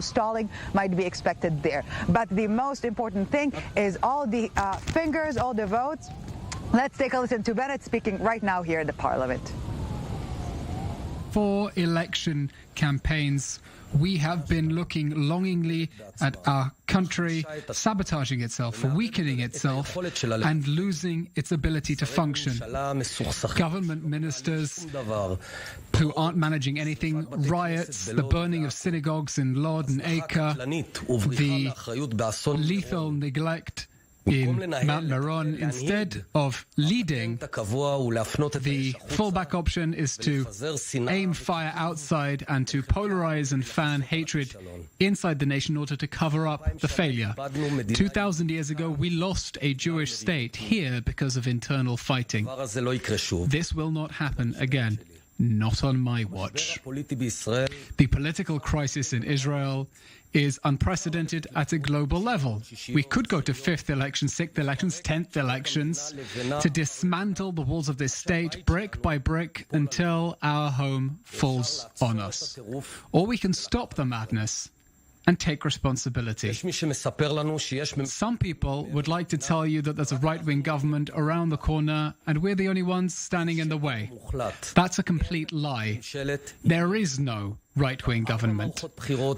Stalling might be expected there. But the most important thing is all the fingers, all the votes. Let's take a listen to Bennett speaking right now here in the parliament. For election campaigns, we have been looking longingly at our country sabotaging itself, weakening itself, and losing its ability to function. Government ministers who aren't managing anything, riots, the burning of synagogues in Lod and Acre, the lethal neglect in Mount Meron. Instead of leading, the fallback option is to aim fire outside and to polarize and fan hatred inside the nation in order to cover up the failure. 2,000 years ago, we lost a Jewish state here because of internal fighting. This will not happen again. Not on my watch. The political crisis in Israel is unprecedented at a global level. We could go to 5th elections, 6th elections, 10th elections to dismantle the walls of this state brick by brick until our home falls on us. Or we can stop the madness and take responsibility. Some people would like to tell you that there's a right-wing government around the corner and we're the only ones standing in the way. That's a complete lie. There is no right-wing government.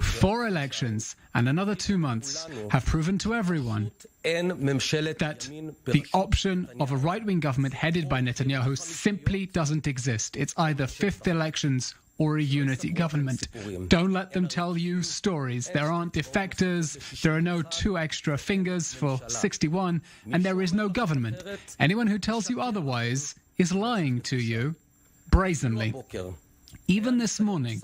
4 elections and another 2 months have proven to everyone that the option of a right-wing government headed by Netanyahu simply doesn't exist. It's either 5th elections or a unity government. Don't let them tell you stories. There aren't defectors, there are no 2 extra fingers for 61, and there is no government. Anyone who tells you otherwise is lying to you brazenly. Even this morning,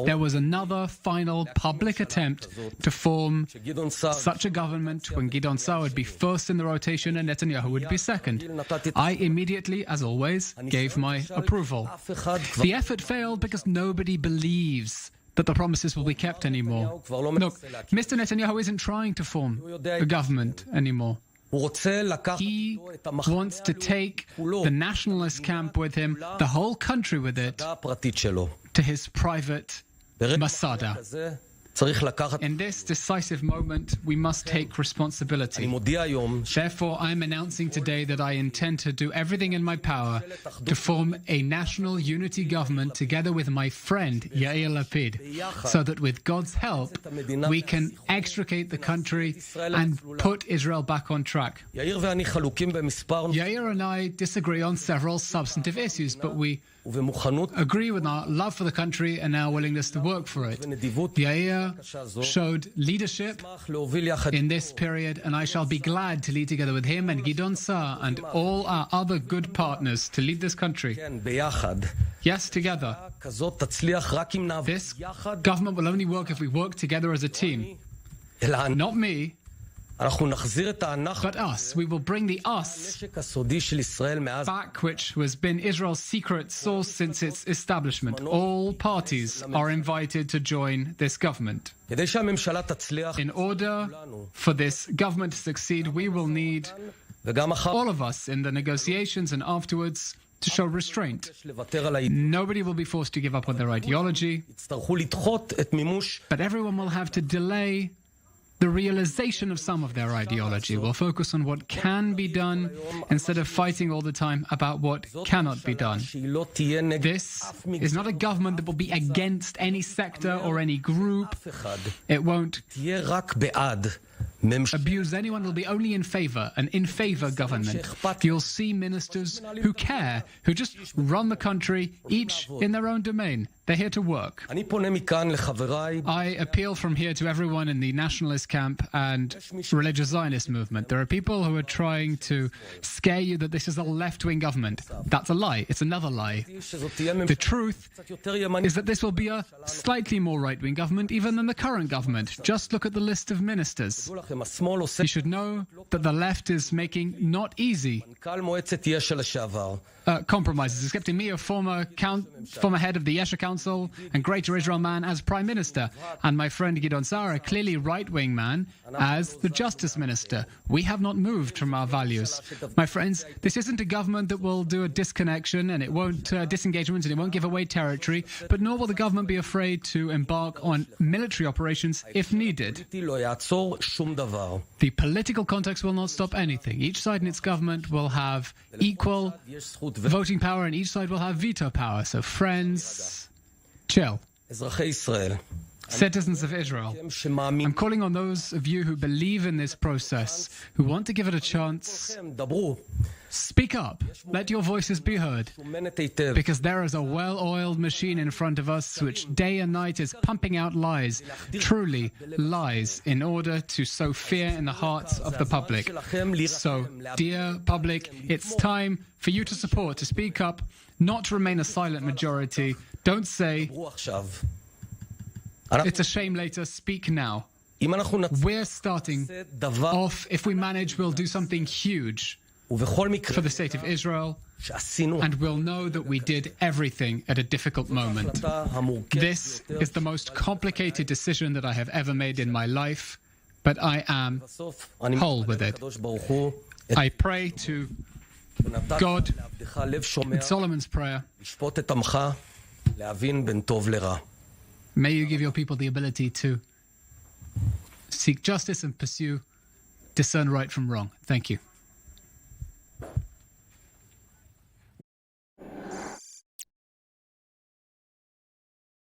there was another final public attempt to form such a government when Gideon Sa'ar would be first in the rotation and Netanyahu would be second. I immediately, as always, gave my approval. The effort failed because nobody believes that the promises will be kept anymore. Look, Mr. Netanyahu isn't trying to form a government anymore. He wants to take the nationalist camp with him, the whole country with it, to his private Masada. In this decisive moment, we must take responsibility. Therefore, I am announcing today that I intend to do everything in my power to form a national unity government together with my friend Yair Lapid, so that with God's help, we can extricate the country and put Israel back on track. Yair and I disagree on several substantive issues, but we agree with our love for the country and our willingness to work for it. Yair showed leadership in this period, and I shall be glad to lead together with him and Gideon Sa'ar and all our other good partners to lead this country. Yes, together. This government will only work if we work together as a team. Not me, but us. We will bring the us back, which has been Israel's secret source since its establishment. All parties are invited to join this government. In order for this government to succeed, we will need all of us in the negotiations and afterwards to show restraint. Nobody will be forced to give up on their ideology, but everyone will have to delay the realization of some of their ideology. Will focus on what can be done instead of fighting all the time about what cannot be done. This is not a government that will be against any sector or any group. It won't abuse anyone. Will be only in favor, an in-favor government. You'll see ministers who care, who just run the country, each in their own domain. They're here to work. I appeal from here to everyone in the nationalist camp and religious Zionist movement. There are people who are trying to scare you that this is a left-wing government. That's a lie. It's another lie. The truth is that this will be a slightly more right-wing government even than the current government. Just look at the list of ministers. You should know that the left is making not easy compromises. Excepting me, a former head of the Yesha Council, Council and Greater Israel man as Prime Minister, and my friend Gideon Sa'ar, a clearly right-wing man, as the Justice Minister. We have not moved from our values. My friends, this isn't a government that will do a disconnection and it won't disengagement and it won't give away territory, but nor will the government be afraid to embark on military operations if needed. The political context will not stop anything. Each side in its government will have equal voting power and each side will have veto power. So friends, chill. Citizens of Israel, I'm calling on those of you who believe in this process, who want to give it a chance. Speak up. Let your voices be heard. Because there is a well-oiled machine in front of us which day and night is pumping out lies, truly lies, in order to sow fear in the hearts of the public. So, dear public, it's time for you to support, to speak up, not to remain a silent majority. Don't say, it's a shame later, speak now. We're starting off. If we manage, we'll do something huge for the state of Israel, and we'll know that we did everything at a difficult moment. This is the most complicated decision that I have ever made in my life, but I am whole with it. I pray to God in Solomon's prayer, may you give your people the ability to seek justice and discern right from wrong. Thank you.